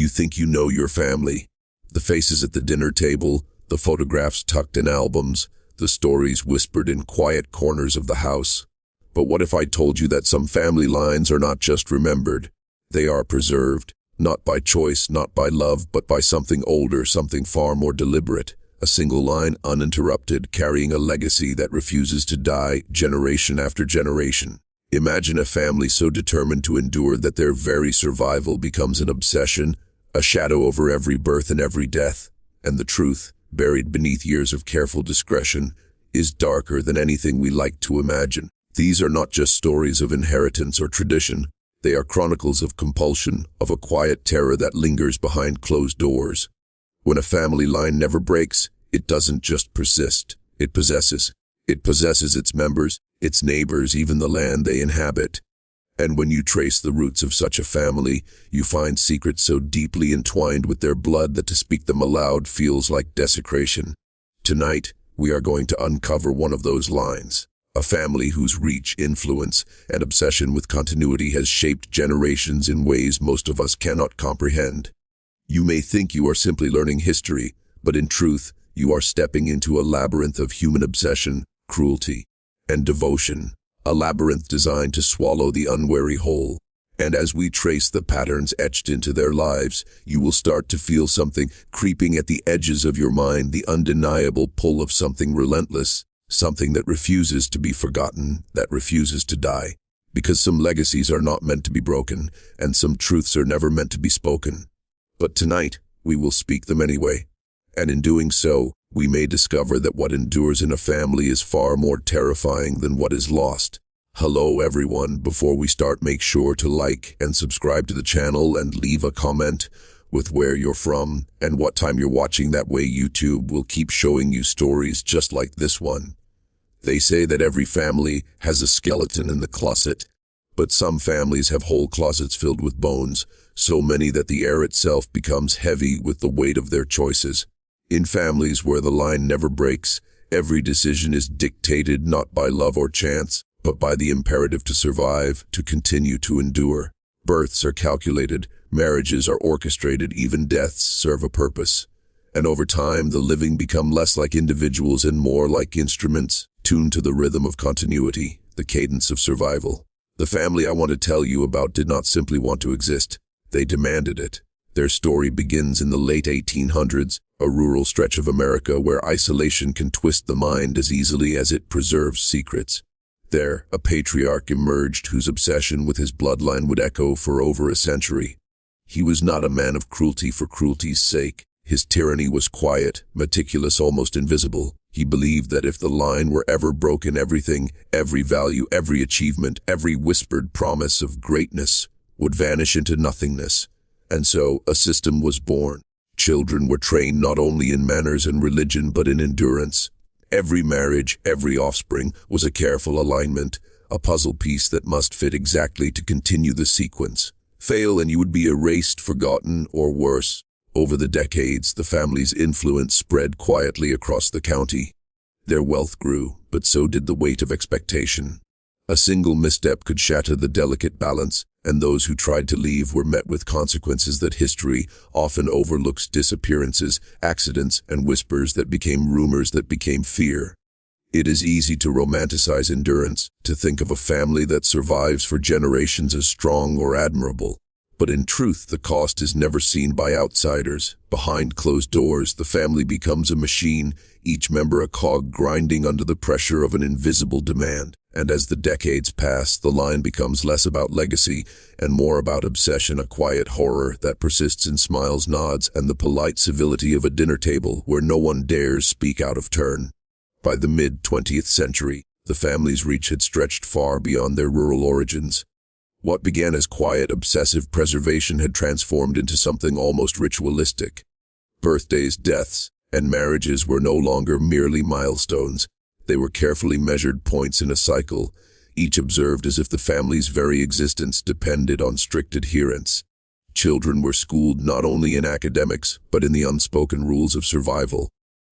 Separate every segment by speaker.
Speaker 1: You think you know your family. The faces at the dinner table, the photographs tucked in albums, the stories whispered in quiet corners of the house. But what if I told you that some family lines are not just remembered? They are preserved, not by choice, not by love, but by something older, something far more deliberate. A single line, uninterrupted, carrying a legacy that refuses to die generation after generation. Imagine a family so determined to endure that their very survival becomes an obsession, a shadow over every birth and every death. And the truth, buried beneath years of careful discretion, is darker than anything we like to imagine. These are not just stories of inheritance or tradition. They are chronicles of compulsion, of a quiet terror that lingers behind closed doors. When a family line never breaks, it doesn't just persist, it possesses. It possesses its members, its neighbors, even the land they inhabit. And when you trace the roots of such a family, you find secrets so deeply entwined with their blood that to speak them aloud feels like desecration. Tonight, we are going to uncover one of those lines. A family whose reach, influence, and obsession with continuity has shaped generations in ways most of us cannot comprehend. You may think you are simply learning history, but in truth, you are stepping into a labyrinth of human obsession, cruelty, and devotion. A labyrinth designed to swallow the unwary whole. And as we trace the patterns etched into their lives, you will start to feel something creeping at the edges of your mind, the undeniable pull of something relentless. Something that refuses to be forgotten, that refuses to die. Because some legacies are not meant to be broken, and some truths are never meant to be spoken. But tonight, we will speak them anyway. And in doing so, we may discover that what endures in a family is far more terrifying than what is lost. Hello everyone, before we start, make sure to like and subscribe to the channel and leave a comment with where you're from and what time you're watching. That way YouTube will keep showing you stories just like this one. They say that every family has a skeleton in the closet, but some families have whole closets filled with bones, so many that the air itself becomes heavy with the weight of their choices. In families where the line never breaks, every decision is dictated not by love or chance, but by the imperative to survive, to continue to endure. Births are calculated, marriages are orchestrated, even deaths serve a purpose. And over time, the living become less like individuals and more like instruments, tuned to the rhythm of continuity, the cadence of survival. The family I want to tell you about did not simply want to exist, they demanded it. Their story begins in the late 1800s, a rural stretch of America where isolation can twist the mind as easily as it preserves secrets. There, a patriarch emerged whose obsession with his bloodline would echo for over a century. He was not a man of cruelty for cruelty's sake. His tyranny was quiet, meticulous, almost invisible. He believed that if the line were ever broken, everything, every value, every achievement, every whispered promise of greatness would vanish into nothingness. And so, a system was born. Children were trained not only in manners and religion, but in endurance. Every marriage, every offspring, was a careful alignment, a puzzle piece that must fit exactly to continue the sequence. Fail and you would be erased, forgotten, or worse. Over the decades, the family's influence spread quietly across the county. Their wealth grew, but so did the weight of expectation. A single misstep could shatter the delicate balance, and those who tried to leave were met with consequences that history often overlooks: disappearances, accidents, and whispers that became rumors that became fear. It is easy to romanticize endurance, to think of a family that survives for generations as strong or admirable. But in truth, the cost is never seen by outsiders. Behind closed doors, the family becomes a machine, each member a cog grinding under the pressure of an invisible demand. And as the decades pass, the line becomes less about legacy and more about obsession, a quiet horror that persists in smiles, nods, and the polite civility of a dinner table where no one dares speak out of turn. By the mid-20th century, the family's reach had stretched far beyond their rural origins. What began as quiet, obsessive preservation had transformed into something almost ritualistic. Birthdays, deaths, and marriages were no longer merely milestones. They were carefully measured points in a cycle, each observed as if the family's very existence depended on strict adherence. Children were schooled not only in academics, but in the unspoken rules of survival.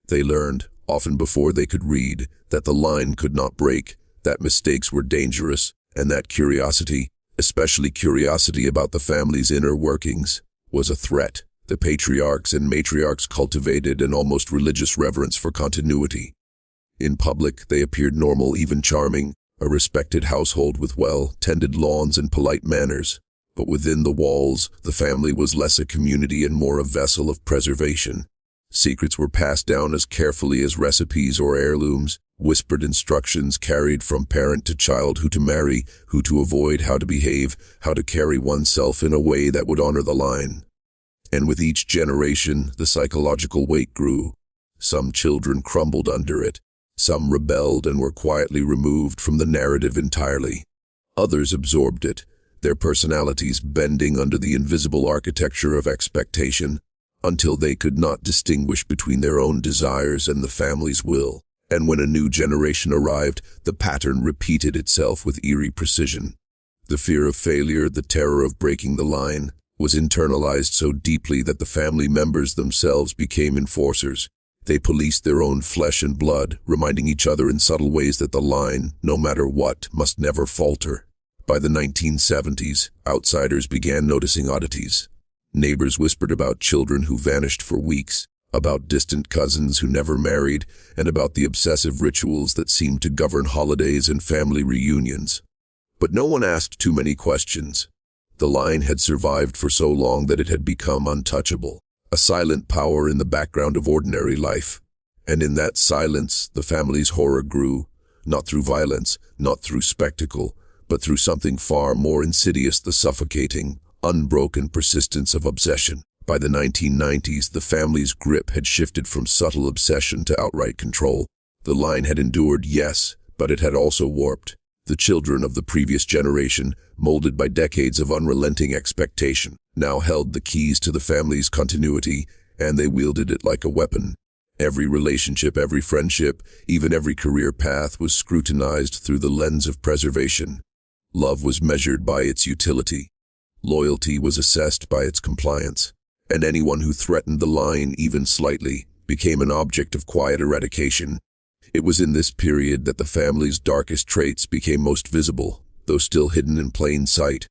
Speaker 1: They learned, often before they could read, that the line could not break, that mistakes were dangerous, and that curiosity, especially curiosity about the family's inner workings, was a threat. The patriarchs and matriarchs cultivated an almost religious reverence for continuity. In public, they appeared normal, even charming, a respected household with well-tended lawns and polite manners. But within the walls, the family was less a community and more a vessel of preservation. Secrets were passed down as carefully as recipes or heirlooms, whispered instructions carried from parent to child: who to marry, who to avoid, how to behave, how to carry oneself in a way that would honor the line. And with each generation, the psychological weight grew. Some children crumbled under it. Some rebelled and were quietly removed from the narrative entirely. Others absorbed it, their personalities bending under the invisible architecture of expectation, until they could not distinguish between their own desires and the family's will. And when a new generation arrived, the pattern repeated itself with eerie precision. The fear of failure, the terror of breaking the line, was internalized so deeply that the family members themselves became enforcers. They policed their own flesh and blood, reminding each other in subtle ways that the line, no matter what, must never falter. By the 1970s, outsiders began noticing oddities. Neighbors whispered about children who vanished for weeks, about distant cousins who never married, and about the obsessive rituals that seemed to govern holidays and family reunions. But no one asked too many questions. The line had survived for so long that it had become untouchable, a silent power in the background of ordinary life. And in that silence, the family's horror grew, not through violence, not through spectacle, but through something far more insidious: the suffocating, unbroken persistence of obsession. By the 1990s, the family's grip had shifted from subtle obsession to outright control. The line had endured, yes, but it had also warped. The children of the previous generation, molded by decades of unrelenting expectation, now held the keys to the family's continuity, and they wielded it like a weapon. Every relationship, every friendship, even every career path was scrutinized through the lens of preservation. Love was measured by its utility. Loyalty was assessed by its compliance. And anyone who threatened the line even slightly became an object of quiet eradication. It was in this period that the family's darkest traits became most visible, though still hidden in plain sight.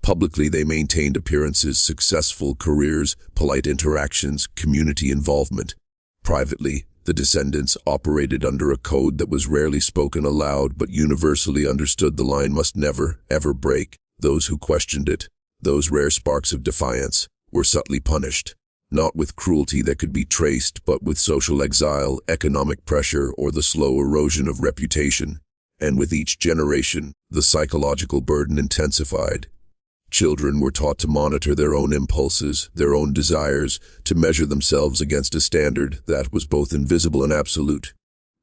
Speaker 1: Publicly, they maintained appearances: successful careers, polite interactions, community involvement. Privately, the descendants operated under a code that was rarely spoken aloud but universally understood. The line must never, ever break. Those who questioned it, those rare sparks of defiance, were subtly punished. Not with cruelty that could be traced, but with social exile, economic pressure, or the slow erosion of reputation. And with each generation, the psychological burden intensified. Children were taught to monitor their own impulses, their own desires, to measure themselves against a standard that was both invisible and absolute.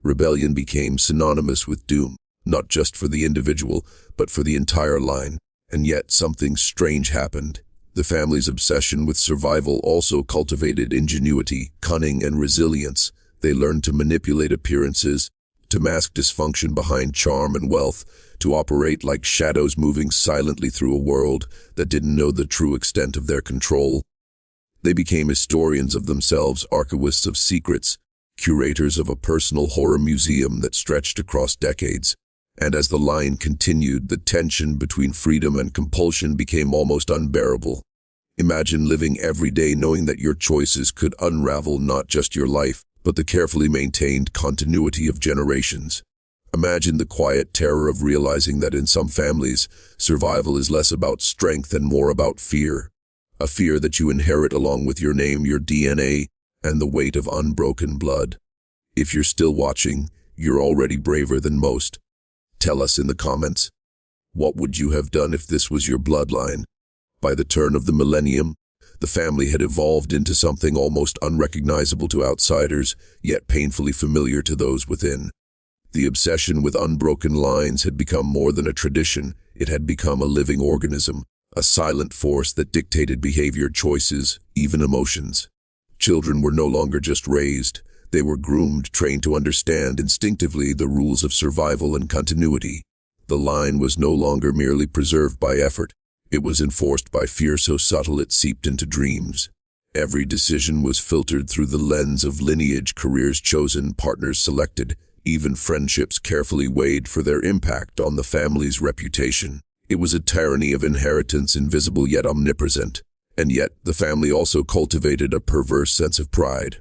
Speaker 1: Rebellion became synonymous with doom, not just for the individual, but for the entire line. And yet something strange happened. The family's obsession with survival also cultivated ingenuity, cunning, and resilience. They learned to manipulate appearances, to mask dysfunction behind charm and wealth, to operate like shadows moving silently through a world that didn't know the true extent of their control. They became historians of themselves, archivists of secrets, curators of a personal horror museum that stretched across decades. And as the line continued, the tension between freedom and compulsion became almost unbearable. Imagine living every day knowing that your choices could unravel not just your life, but the carefully maintained continuity of generations. Imagine the quiet terror of realizing that in some families, survival is less about strength and more about fear. A fear that you inherit along with your name, your DNA, and the weight of unbroken blood. If you're still watching, you're already braver than most. Tell us in the comments, what would you have done if this was your bloodline? By the turn of the millennium, the family had evolved into something almost unrecognizable to outsiders, yet painfully familiar to those within. The obsession with unbroken lines had become more than a tradition. It had become a living organism, a silent force that dictated behavior, choices, even emotions. Children were no longer just raised. They were groomed, trained to understand instinctively the rules of survival and continuity. The line was no longer merely preserved by effort. It was enforced by fear so subtle it seeped into dreams. Every decision was filtered through the lens of lineage, careers chosen, partners selected, even friendships carefully weighed for their impact on the family's reputation. It was a tyranny of inheritance, invisible yet omnipresent. And yet, the family also cultivated a perverse sense of pride.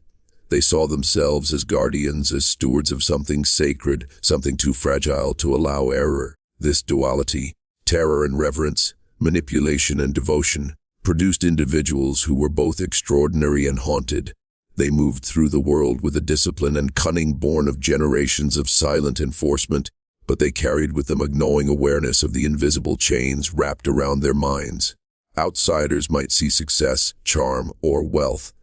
Speaker 1: They saw themselves as guardians, as stewards of something sacred, something too fragile to allow error. This duality, terror and reverence, manipulation and devotion, produced individuals who were both extraordinary and haunted. They moved through the world with a discipline and cunning born of generations of silent enforcement, but they carried with them a gnawing awareness of the invisible chains wrapped around their minds. Outsiders might see success, charm, or wealth,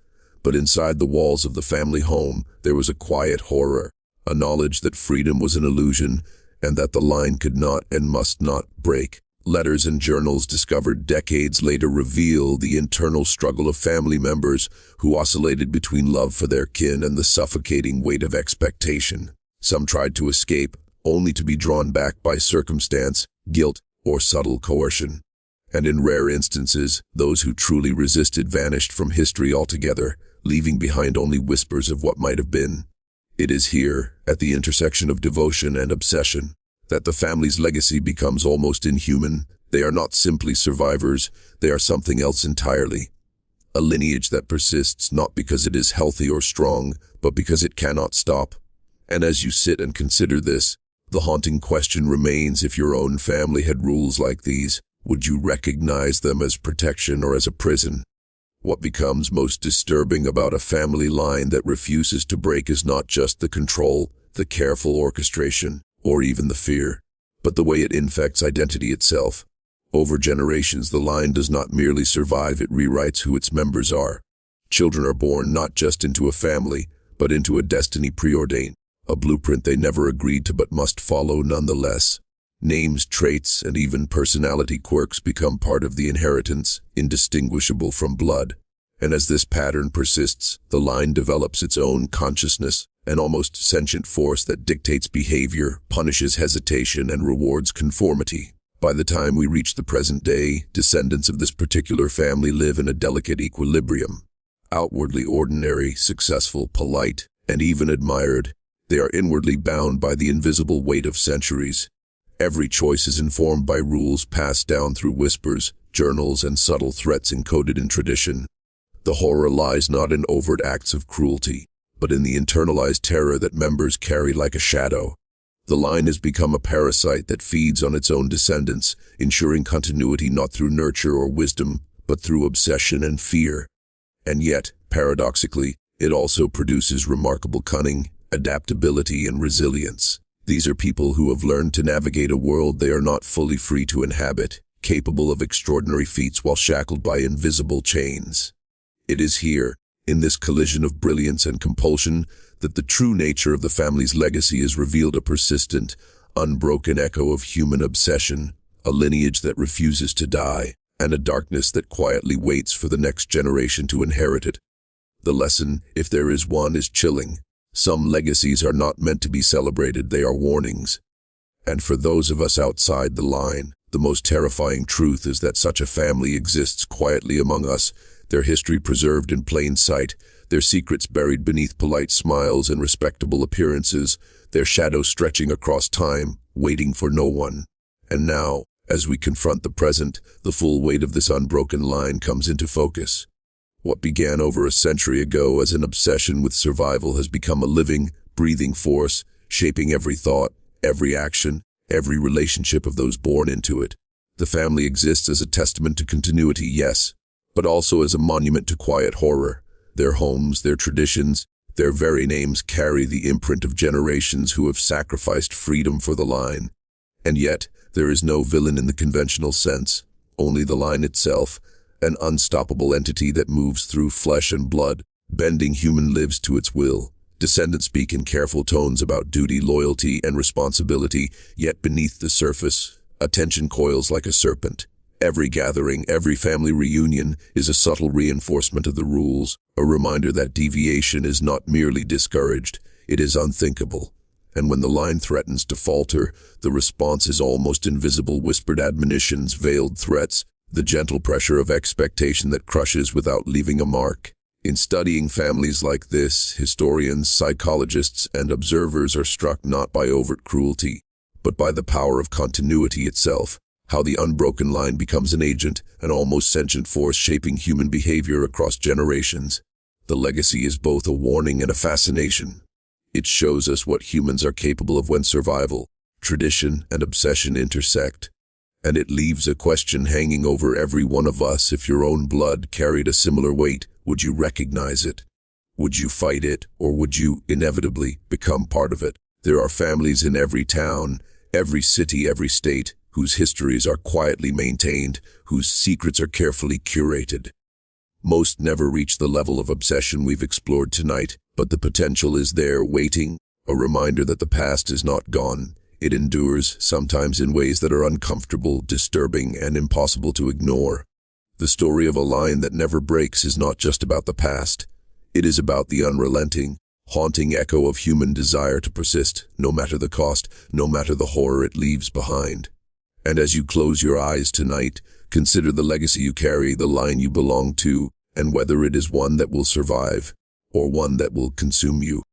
Speaker 1: but inside the walls of the family home there was a quiet horror, a knowledge that freedom was an illusion and that the line could not and must not break. Letters and journals discovered decades later reveal the internal struggle of family members who oscillated between love for their kin and the suffocating weight of expectation. Some tried to escape, only to be drawn back by circumstance, guilt, or subtle coercion. And in rare instances, those who truly resisted vanished from history altogether, leaving behind only whispers of what might have been. It is here, at the intersection of devotion and obsession, that the family's legacy becomes almost inhuman. They are not simply survivors, they are something else entirely. A lineage that persists not because it is healthy or strong, but because it cannot stop. And as you sit and consider this, the haunting question remains: if your own family had rules like these, would you recognize them as protection or as a prison? What becomes most disturbing about a family line that refuses to break is not just the control, the careful orchestration, or even the fear, but the way it infects identity itself. Over generations, the line does not merely survive, it rewrites who its members are. Children are born not just into a family, but into a destiny preordained, a blueprint they never agreed to but must follow nonetheless. Names, traits, and even personality quirks become part of the inheritance, indistinguishable from blood. And as this pattern persists, the line develops its own consciousness, an almost sentient force that dictates behavior, punishes hesitation, and rewards conformity. By the time we reach the present day, descendants of this particular family live in a delicate equilibrium. Outwardly ordinary, successful, polite, and even admired, they are inwardly bound by the invisible weight of centuries. Every choice is informed by rules passed down through whispers, journals, and subtle threats encoded in tradition. The horror lies not in overt acts of cruelty, but in the internalized terror that members carry like a shadow. The line has become a parasite that feeds on its own descendants, ensuring continuity not through nurture or wisdom, but through obsession and fear. And yet, paradoxically, it also produces remarkable cunning, adaptability, and resilience. These are people who have learned to navigate a world they are not fully free to inhabit, capable of extraordinary feats while shackled by invisible chains. It is here, in this collision of brilliance and compulsion, that the true nature of the family's legacy is revealed, a persistent, unbroken echo of human obsession, a lineage that refuses to die, and a darkness that quietly waits for the next generation to inherit it. The lesson, if there is one, is chilling. Some legacies are not meant to be celebrated, they are warnings. And for those of us outside the line, the most terrifying truth is that such a family exists quietly among us, their history preserved in plain sight, their secrets buried beneath polite smiles and respectable appearances, their shadows stretching across time, waiting for no one. And now, as we confront the present, the full weight of this unbroken line comes into focus. What began over a century ago as an obsession with survival has become a living, breathing force, shaping every thought, every action, every relationship of those born into it. The family exists as a testament to continuity, yes, but also as a monument to quiet horror. Their homes, their traditions, their very names carry the imprint of generations who have sacrificed freedom for the line. And yet, there is no villain in the conventional sense, only the line itself, an unstoppable entity that moves through flesh and blood, bending human lives to its will. Descendants speak in careful tones about duty, loyalty, and responsibility, yet beneath the surface, attention coils like a serpent. Every gathering, every family reunion is a subtle reinforcement of the rules, a reminder that deviation is not merely discouraged, it is unthinkable. And when the line threatens to falter, the response is almost invisible: whispered admonitions, veiled threats, the gentle pressure of expectation that crushes without leaving a mark. In studying families like this, historians, psychologists, and observers are struck not by overt cruelty, but by the power of continuity itself, how the unbroken line becomes an agent, an almost sentient force shaping human behavior across generations. The legacy is both a warning and a fascination. It shows us what humans are capable of when survival, tradition, and obsession intersect. And it leaves a question hanging over every one of us. If your own blood carried a similar weight, would you recognize it? Would you fight it, or would you inevitably become part of it? There are families in every town, every city, every state, whose histories are quietly maintained, whose secrets are carefully curated. Most never reach the level of obsession we've explored tonight, but the potential is there, waiting, a reminder that the past is not gone. It endures, sometimes in ways that are uncomfortable, disturbing, and impossible to ignore. The story of a line that never breaks is not just about the past. It is about the unrelenting, haunting echo of human desire to persist, no matter the cost, no matter the horror it leaves behind. And as you close your eyes tonight, consider the legacy you carry, the line you belong to, and whether it is one that will survive, or one that will consume you.